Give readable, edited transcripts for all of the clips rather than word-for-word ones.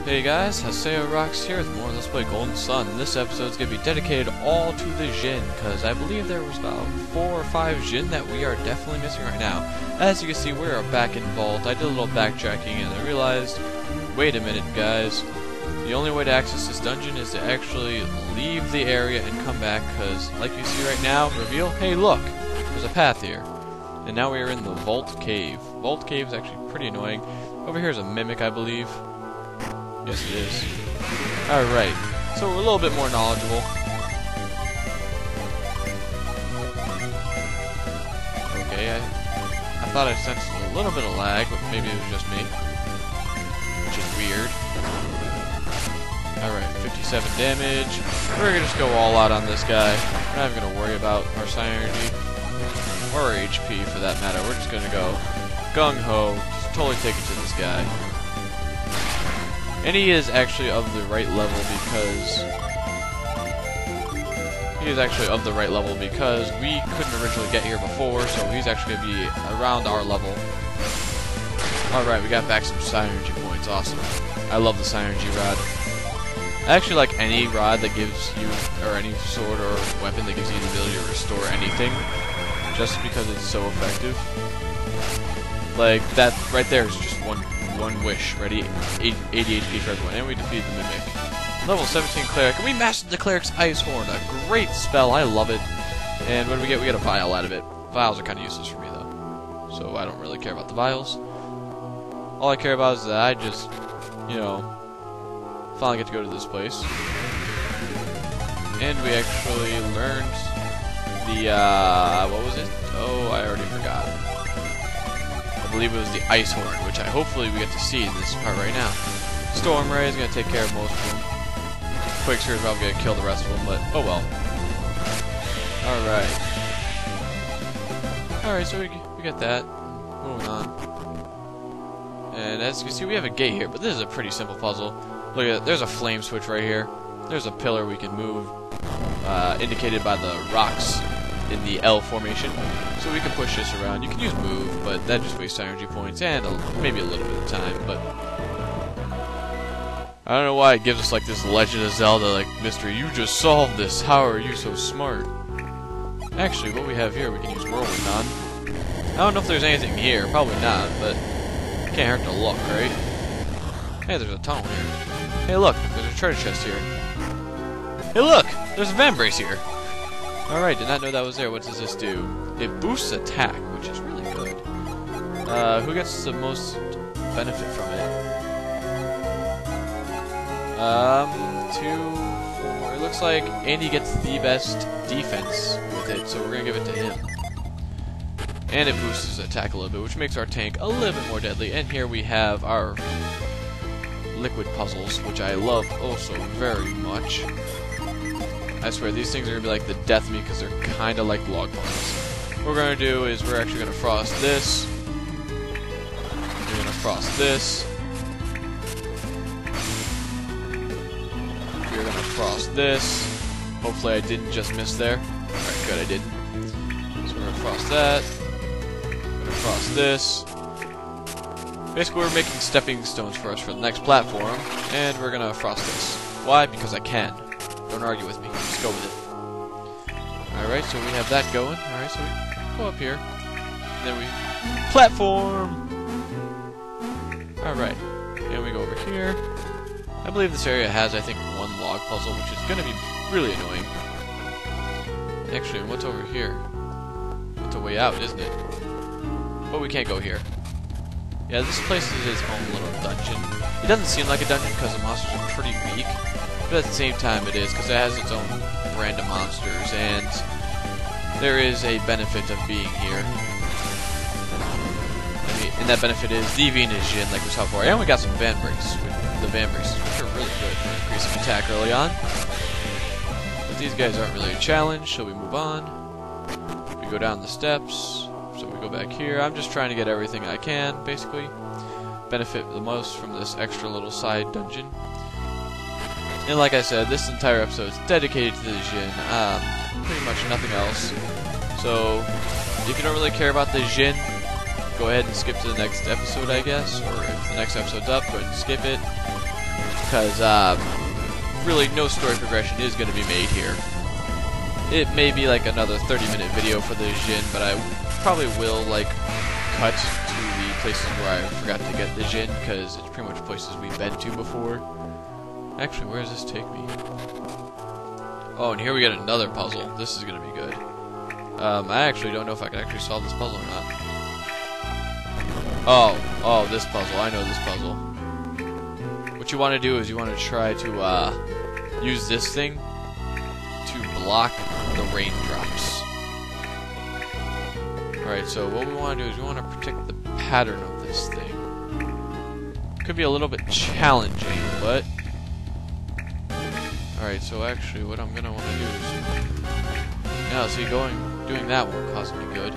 Hey guys, Haseo Rocks here with more Let's Play Golden Sun. This episode is going to be dedicated all to the Djinn, because I believe there was about 4 or 5 Djinn that we are definitely missing right now. As you can see, we are back in Vault. I did a little backtracking and I realized, wait a minute guys, the only way to access this dungeon is to actually leave the area and come back, because like you see right now, reveal, hey look, there's a path here. And now we are in the Vault Cave. Vault Cave is actually pretty annoying. Over here is a mimic, I believe. Yes, it is. Alright, so we're a little bit more knowledgeable. Okay, I thought I sensed a little bit of lag, but maybe it was just me. Which is weird. Alright, 57 damage. We're gonna just go all out on this guy. We're not even gonna worry about our Psyenergy. Or our HP for that matter. We're just gonna go gung-ho, just totally take it to this guy. And he is actually of the right level because we couldn't originally get here before, so he's actually going to be around our level. Alright, we got back some Psyenergy points. Awesome. I love the Psyenergy rod. I actually like any rod that gives you, or any sword or weapon that gives you the ability to restore anything, just because it's so effective. Like, that right there is just one wish. Ready? 80 HP for everyone. And we defeated the Mimic. Level 17 Cleric. And we mastered the Cleric's Ice Horn. A great spell. I love it. And what do we get? We get a vial out of it. Vials are kind of useless for me, though. So I don't really care about the vials. All I care about is that I just, you know, finally get to go to this place. And we actually learned the, what was it? Oh, I already forgot. I believe it was the Ice Horn, which hopefully we get to see in this part right now. Storm Ray is going to take care of most of them. Quicksilver is probably going to kill the rest of them, but oh well. Alright, so we get that. Moving on. And as you can see, we have a gate here, but this is a pretty simple puzzle. Look at it, there's a flame switch right here. There's a pillar we can move, indicated by the rocks in the L formation. So we can push this around. You can use move, but that just wastes energy points and maybe a little bit of time, but I don't know why it gives us like this Legend of Zelda like mystery. You just solved this. How are you so smart? Actually, what we have here we can use Whirlwind on. I don't know if there's anything here. Probably not, but it can't hurt to look, right? Hey, there's a tunnel here. Hey, look, there's a treasure chest here. Hey, look, there's a van brace here. Alright, did not know that was there. What does this do? It boosts attack, which is really good. Who gets the most benefit from it? 2, 4. It looks like Andy gets the best defense with it, so we're going to give it to him. And it boosts his attack a little bit, which makes our tank a little bit more deadly. And here we have our liquid puzzles, which I love also very much. I swear, these things are going to be like the death of me because they're kind of like log puzzles. What we're going to do is we're actually going to frost this. We're going to frost this. We're going to frost this. Hopefully I didn't just miss there. Alright, good, I didn't. So we're going to frost that. We're going to frost this. Basically, we're making stepping stones for us for the next platform. And we're going to frost this. Why? Because I can. Don't argue with me. Just go with it. Alright, so we have that going. Alright, so we go up here. And then we platform! Alright. And we go over here. I believe this area has, I think, 1 log puzzle, which is going to be really annoying. Actually, what's over here? It's a way out, isn't it? But we can't go here. Yeah, this place is its own little dungeon. It doesn't seem like a dungeon because the monsters are pretty weak. But at the same time it is, because it has its own brand of monsters, and there is a benefit of being here. And that benefit is the Venus Djinn, like we saw before. And we got some van brace, the van braces, which are really good for increasing attack early on. But these guys aren't really a challenge, so we move on. We go down the steps, so we go back here. I'm just trying to get everything I can, basically. Benefit the most from this extra little side dungeon. And like I said, this entire episode is dedicated to the Djinn, pretty much nothing else. So, if you don't really care about the Djinn, go ahead and skip to the next episode, I guess. Or if the next episode's up, go ahead and skip it. because really no story progression is going to be made here. It may be like another 30-minute video for the Djinn, but I probably will like cut to the places where I forgot to get the Djinn, because it's pretty much places we've been to before. Actually, where does this take me? Oh, and here we get another puzzle. This is going to be good. I actually don't know if I can actually solve this puzzle or not. Oh, this puzzle. I know this puzzle. What you want to do is you want to try to use this thing to block the raindrops. Alright, so what we want to do is we want to predict the pattern of this thing. Could be a little bit challenging, but... Alright, so actually what I'm going to want to do is... Yeah, see, doing that won't cause me good.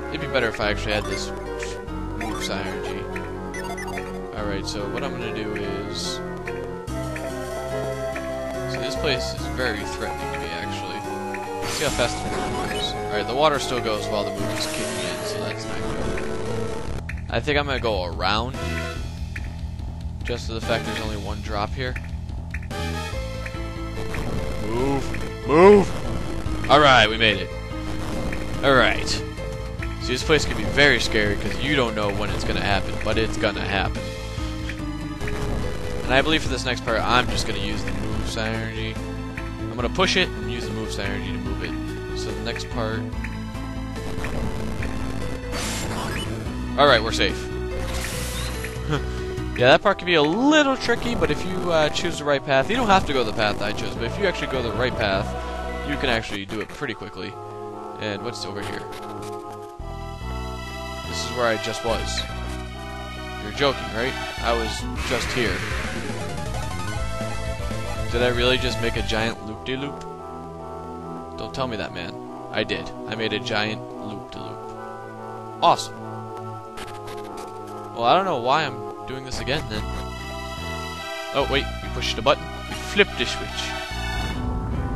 It'd be better if I actually had this move Psyenergy. Alright, so what I'm going to do is... So this place is very threatening to me, actually. Let's see how fast the move moves. Alright, the water still goes while the move is kicking in, so that's not good. I think I'm going to go around. Just to the fact there's only one drop here. Move! Move! Alright, we made it. Alright. See, this place can be very scary because you don't know when it's going to happen, but it's going to happen. And I believe for this next part, I'm just going to use the move Psyenergy. I'm going to push it and use the move Psyenergy to move it. So the next part... Alright, we're safe. Yeah, that part can be a little tricky, but if you choose the right path, you don't have to go the path I chose, but if you actually go the right path, you can actually do it pretty quickly. And what's over here? This is where I just was. You're joking, right? I was just here. Did I really just make a giant loop-de-loop? Don't tell me that, man. I did. I made a giant loop-de-loop. Awesome. Well, I don't know why I'm doing this again, then. Oh, wait. You pushed a button. You flipped a switch.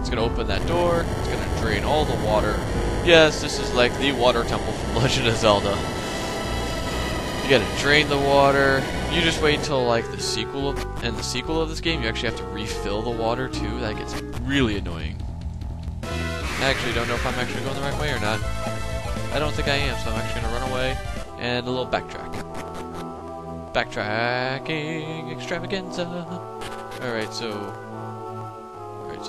It's gonna open that door. It's gonna drain all the water. Yes, this is like the water temple from Legend of Zelda. You gotta drain the water. You just wait until like the sequel of this game, you actually have to refill the water too. That gets really annoying. I actually don't know if I'm actually going the right way or not. I don't think I am, so I'm actually gonna run away and a little backtrack. Backtracking extravaganza. Alright, so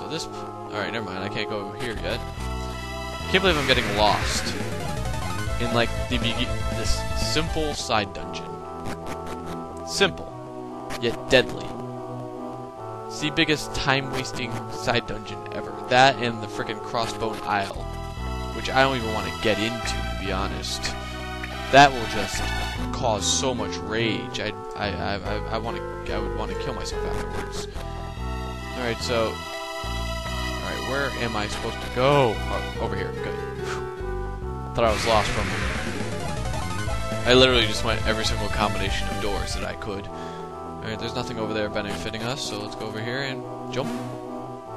this. Alright, never mind. I can't go here yet. I can't believe I'm getting lost in like this simple side dungeon. Simple, yet deadly. It's the biggest time-wasting side dungeon ever. That and the frickin' Crossbone Isle, which I don't even want to get into, to be honest. That will just cause so much rage. I would want to kill myself afterwards. Alright, so... Alright, where am I supposed to go? Oh, over here. Good. Thought I was lost for a moment. I literally just went every single combination of doors that I could. Alright, there's nothing over there benefiting us, so let's go over here and jump.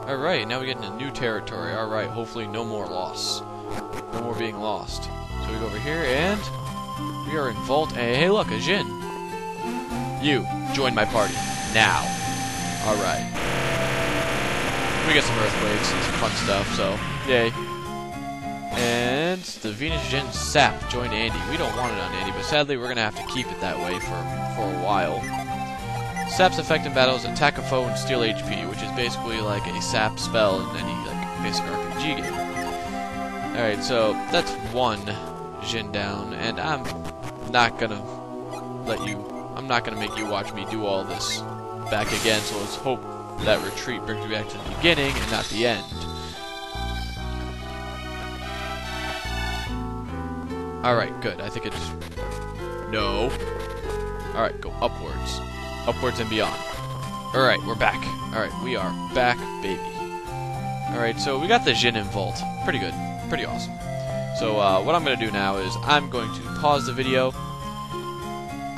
Alright, now we get into new territory. Alright, hopefully no more loss. No more being lost. So we go over here and... We are in Vault A. Hey look, a Djinn. You, join my party. Now. Alright. We get some earthquakes and some fun stuff, so yay. And the Venus Djinn Sap joined Andy. We don't want it on Andy, but sadly we're gonna have to keep it that way for a while. Sap's effect in battle is attack a foe and steal HP, which is basically like a Sap spell in any like basic RPG game. Alright, so that's one Djinn down, and I'm not gonna make you watch me do all this back again, so let's hope that retreat brings me back to the beginning and not the end. Alright, good. I think it's... No. Alright, go upwards. Upwards and beyond. Alright, we're back. Alright, we are back, baby. Alright, so we got the Djinn in Vault. Pretty good. Pretty awesome. So, what I'm going to do now is I'm going to pause the video.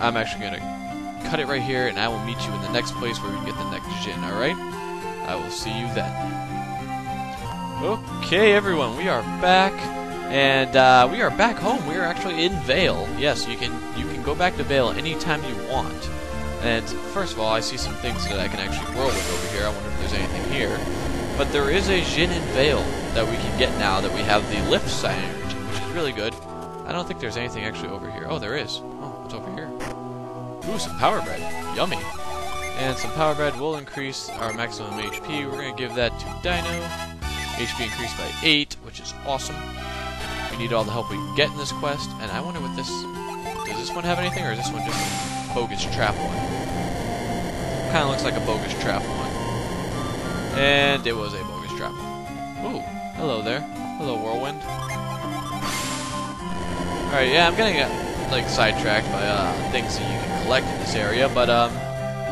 I'm actually going to cut it right here, and I will meet you in the next place where we can get the next Djinn, alright? I will see you then. Okay, everyone, we are back. And we are back home. We are actually in Vale. Yes, you can go back to Vale anytime you want. And first of all, I see some things that I can actually whirlwind over here. I wonder if there's anything here. But there is a Djinn and Veil that we can get now that we have the lift Psyenergy, which is really good. I don't think there's anything actually over here. Oh, there is. Oh, what's over here? Ooh, some power bread. Yummy. And some power bread will increase our maximum HP. We're going to give that to Dino. HP increased by 8, which is awesome. We need all the help we can get in this quest. And I wonder what this... Does this one have anything, or is this one just a bogus trap one? Kind of looks like a bogus trap one. And it was a bogus trap one. Ooh, hello there. Hello, Whirlwind. Alright, yeah, I'm getting like sidetracked by things that you can collect in this area, but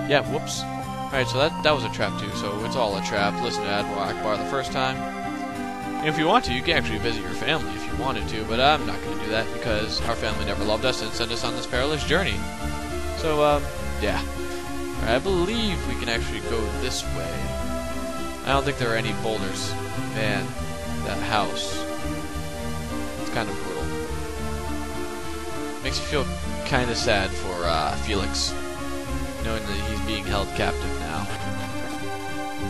yeah, whoops. Alright, so that was a trap too, so it's all a trap. Listen to Admiral Akbar the first time. And if you want to, you can actually visit your family if you wanted to, but I'm not going to do that because our family never loved us and sent us on this perilous journey. So, yeah. Alright, I believe we can actually go this way. I don't think there are any boulders. Man, that house. It's kind of brutal. Makes you feel kind of sad for Felix, knowing that he's being held captive now.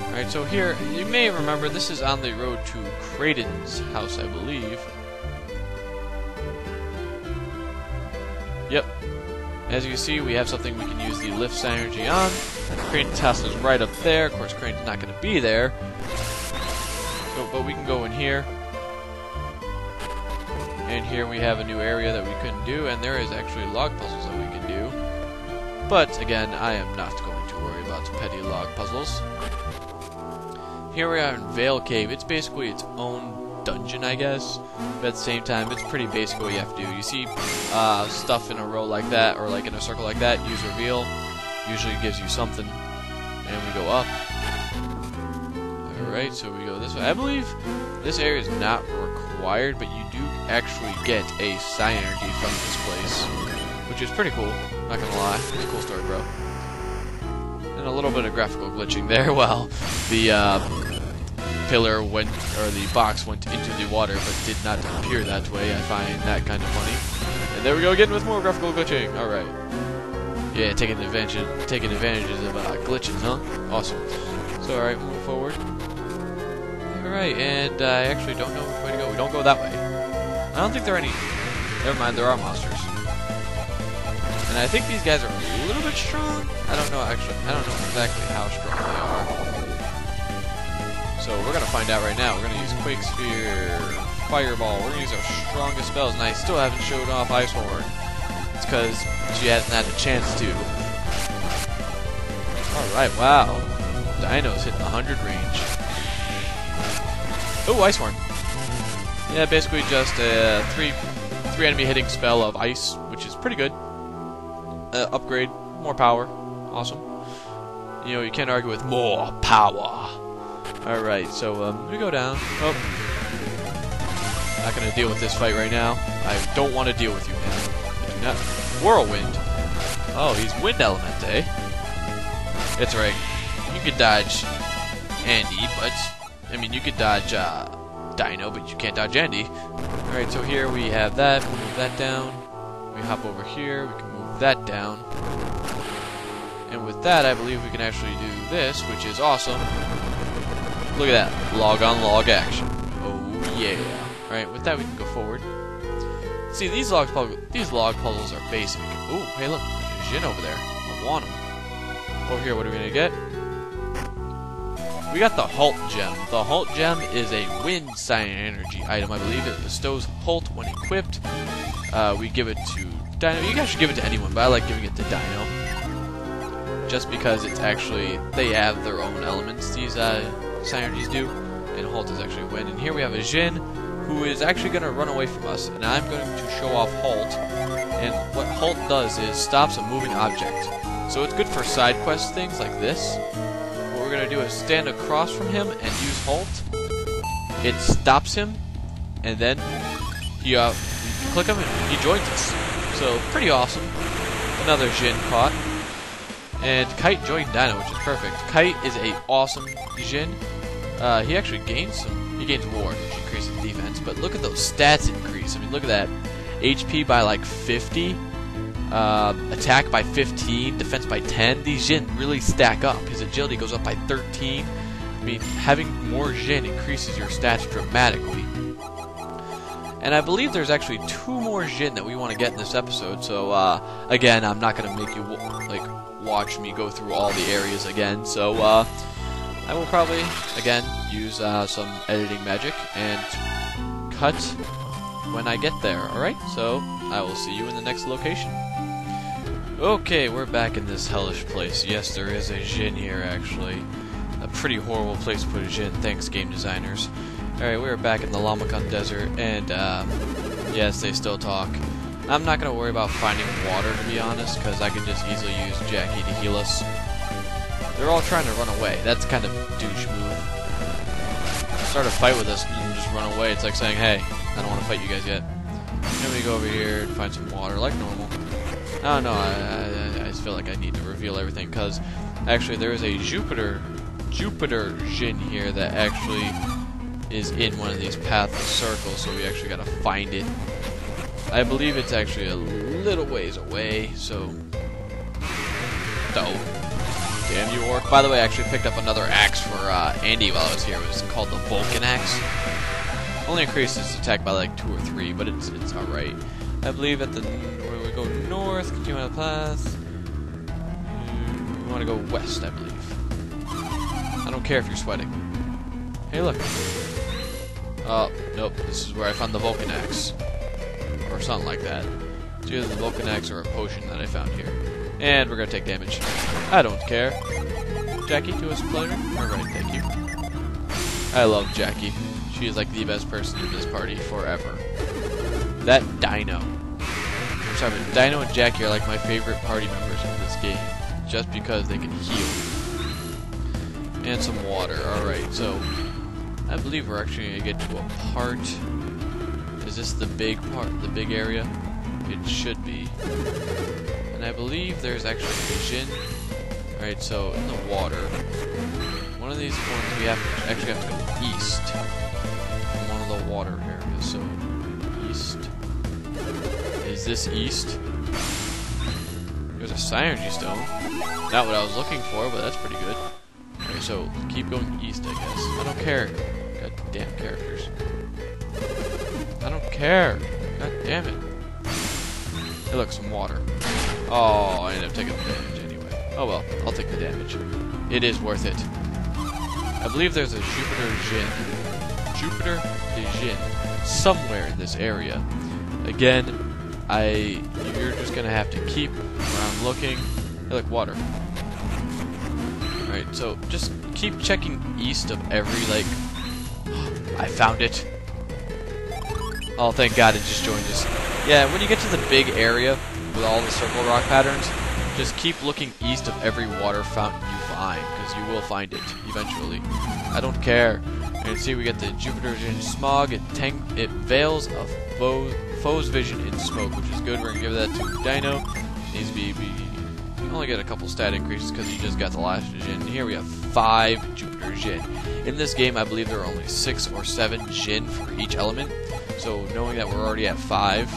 Alright, so here, you may remember, this is on the road to Kraden's house, I believe. Yep. As you can see, we have something we can use the lift Psyenergy on. Kraden's house is right up there. Of course, Kraden's not going to be there. So, but we can go in here. And here we have a new area that we couldn't do, and there is actually log puzzles that we can do. But, again, I am not going to worry about the petty log puzzles. Here we are in Veil Cave. It's basically its own dungeon, I guess. But at the same time, it's pretty basic what you have to do. You see stuff in a row like that, or like in a circle like that, use reveal. Usually gives you something. And we go up. Alright, so we go this way. I believe this area is not required, but you do actually get a Psyenergy from this place, which is pretty cool, not gonna lie. It's a cool story, bro. And a little bit of graphical glitching there while the pillar went, or the box went into the water, but did not appear that way. I find that kind of funny. And there we go again with more graphical glitching. Alright. Yeah, taking advantages of glitches, huh? Awesome. So, alright, move forward. Alright, and I actually don't know which way to go. We don't go that way. I don't think there are any... Never mind, there are monsters. And I think these guys are a little bit strong. I don't know, actually. I don't know exactly how strong they are. So we're going to find out right now. We're going to use Quake Sphere, Fireball. We're going to use our strongest spells. And I still haven't showed off Ice Horn. It's because she hasn't had a chance to. Alright, wow. Dino's hitting 100 range. Oh, Ice Horn. Yeah, basically just a three enemy hitting spell of ice, which is pretty good. Upgrade, more power, awesome. You know, you can't argue with more power. Alright, so we go down. Oh. Not gonna deal with this fight right now. I don't want to deal with you, man. I do not. Whirlwind. Oh, he's wind element, eh? That's right. You could dodge Andy, but I mean, you could dodge Dino, but you can't dodge Andy. Alright, so here we have that. We'll move that down. We hop over here. We can move that down. And with that, I believe we can actually do this, which is awesome. Look at that. Log on log action. Oh, yeah. Alright, with that, we can go forward. See, these log puzzles are basic. Ooh, hey, look. There's Djinn over there. I want him. Over here, what are we going to get? We got the Halt Gem. The Halt Gem is a wind Psyenergy item, I believe. It bestows Halt when equipped. We give it to Dino. You guys should give it to anyone, but I like giving it to Dino. Just because it's actually... They have their own elements, these Psyenergies do. And Halt is actually wind. And here we have a Djinn who is actually going to run away from us. And I'm going to show off Halt. And what Halt does is stops a moving object. So it's good for side quest things like this. What we're going to do is stand across from him and use Halt. It stops him, and then he click him and he joins us. So pretty awesome. Another Djinn caught. And Kite joined Dino, which is perfect. Kite is a awesome Djinn. He actually gains he gains ward, which increases defense, but look at those stats increase. I mean, look at that. HP by like 50. attack by 15, defense by 10. These Djinn really stack up. His agility goes up by 13. I mean, having more Djinn increases your stats dramatically. And I believe there's actually 2 more Djinn that we want to get in this episode. So, again, I'm not going to make you, like, watch me go through all the areas again. So, I will probably, again, use some editing magic and cut when I get there. Alright, so I will see you in the next location. Okay, we're back in this hellish place. Yes, there is a Djinn here, actually. A pretty horrible place to put a Djinn. Thanks, game designers. Alright, we're back in the Lamakan Desert, and, yes, they still talk. I'm not going to worry about finding water, to be honest, because I can just easily use Jackie to heal us. They're all trying to run away. That's kind of douche move. Start a fight with us and just run away. It's like saying, hey, I don't want to fight you guys yet. Then we go over here and find some water, like normal. Oh no, I just feel like I need to reveal everything, because actually there is a Jupiter Djinn here that actually is in one of these pathless circles, so we actually gotta find it. I believe it's actually a little ways away, so... Damn you, orc. By the way, I actually picked up another axe for Andy while I was here. It was called the Vulcan axe. Only increases attack by like 2 or 3, but it's alright. I believe at the... where we go north, continue on the path. We want to go west, I believe. I don't care if you're sweating. Hey, look. Oh, nope. This is where I found the Vulcan axe. Or something like that. It's either the Vulcan axe or a potion that I found here. And we're gonna take damage. I don't care. Jackie, to us pleasure? Alright, thank you. I love Jackie. She is like the best person in this party forever. That Dino. I'm sorry, but Dino and Jackie are like my favorite party members in this game. Just because they can heal. And some water. Alright, so I believe we're actually gonna get to a part. Is this the big part, the big area? It should be. And I believe there's actually a Djinn. Alright, so in the water, one of these ones we actually have to go east from one of the water areas. So east. Is this east? There's a Psyenergy stone. Not what I was looking for, but that's pretty good. Alright, so keep going east, I guess. I don't care. God damn characters. I don't care. God damn it. Hey, look, some water. Oh, I ended up taking the damage anyway. Oh well, I'll take the damage. It is worth it. I believe there's a Jupiter Djinn somewhere in this area. Again, you're just gonna have to keep around looking. Hey, look, water. Alright, so just keep checking east of every, like... I found it. Oh, thank God it just joined us. Yeah, when you get to the big area with all the circle rock patterns, just keep looking east of every water fountain you find, because you will find it eventually. I don't care. You can see we get the Jupiter Djinn smog. It veils a foe's vision in smoke, which is good. We're gonna give that to Dino. Needs to be you only get a couple stat increases because you just got the last Djinn. Here we have 5 Jupiter Djinn. In this game, I believe there are only 6 or 7 Djinn for each element. So knowing that we're already at 5,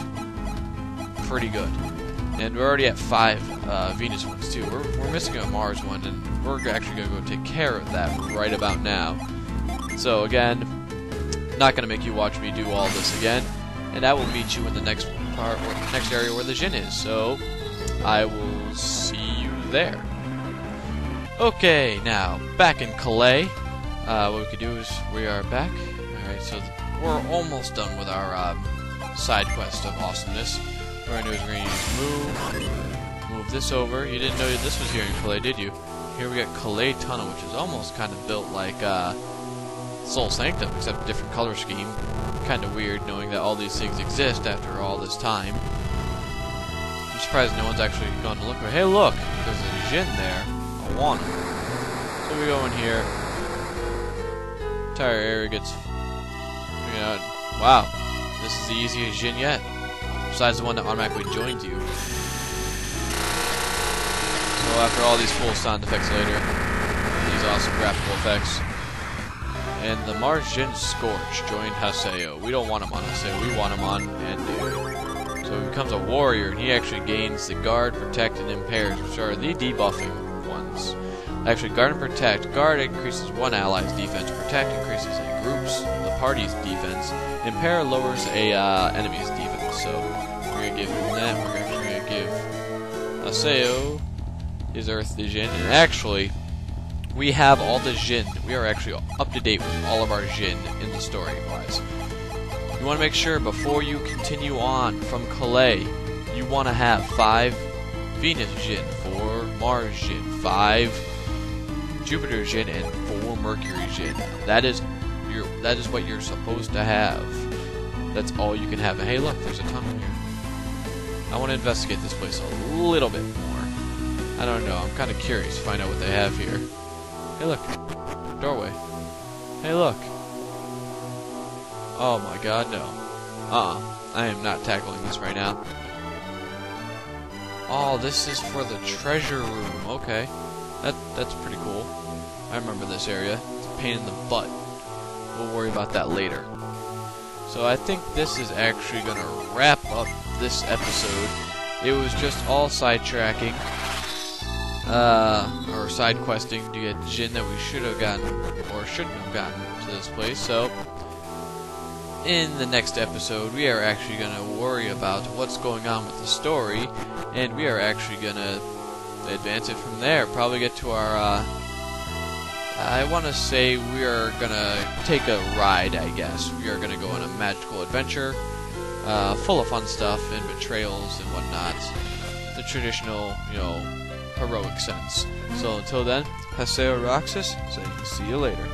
pretty good. And we're already at 5 Venus ones too. We're missing a Mars one, and we're actually going to go take care of that right about now. So again, not going to make you watch me do all this again, and I will meet you in the next part, or next area where the Djinn is. So I will see you there. Okay, now back in Calais. What we could do is we are back. All right, so we're almost done with our side quest of awesomeness. What we're going to do is we're going to use move this over. You didn't know this was here in Calais, did you? Here we got Calais Tunnel, which is almost kind of built like Soul Sanctum, except a different color scheme. Kind of weird knowing that all these things exist after all this time. I'm surprised no one's actually gone to look. Hey, look! There's a Djinn there. I want him. So we go in here. Entire area gets... Wow. This is the easiest Djinn yet. Besides the one that automatically joins you. So after all these cool sound effects later, these awesome graphical effects, and the Mars Djinn Scorch joined Haseo. We don't want him on Haseo, we want him on Andu. So he becomes a warrior, and he actually gains the Guard, Protect, and Impairs, which are the debuffing ones. Actually, Guard and Protect. Guard increases one ally's defense. Protect increases a group's, the party's defense. Impair lowers a enemy's defense. So we're gonna give him that. We're actually gonna give Aseo his Earth Djinn, and actually, we have all the Djinn. We are actually up to date with all of our Djinn in the story-wise. You want to make sure before you continue on from Calais, you want to have 5 Venus Djinn, 4 Mars Djinn, 5 Jupiter Djinn, and 4 Mercury Djinn. That is what you're supposed to have. That's all you can have. And hey, look, there's a tunnel here. I want to investigate this place a little bit more. I don't know. I'm kind of curious to find out what they have here. Hey, look. Doorway. Hey, look. Oh my god, no. I am not tackling this right now. Oh, this is for the treasure room. Okay. That's pretty cool. I remember this area. It's a pain in the butt. We'll worry about that later. So I think this is actually going to wrap up this episode. It was just all sidetracking. Or side questing to get Djinn that we should have gotten, or shouldn't have gotten to this place. So, in the next episode, we are actually going to worry about what's going on with the story, and we are actually going to advance it from there. Probably get to our, I want to say we are going to take a ride, I guess. We are going to go on a magical adventure, full of fun stuff and betrayals and whatnot. The traditional, you know, heroic sense. So until then, Haseo Roxas, saying see you later.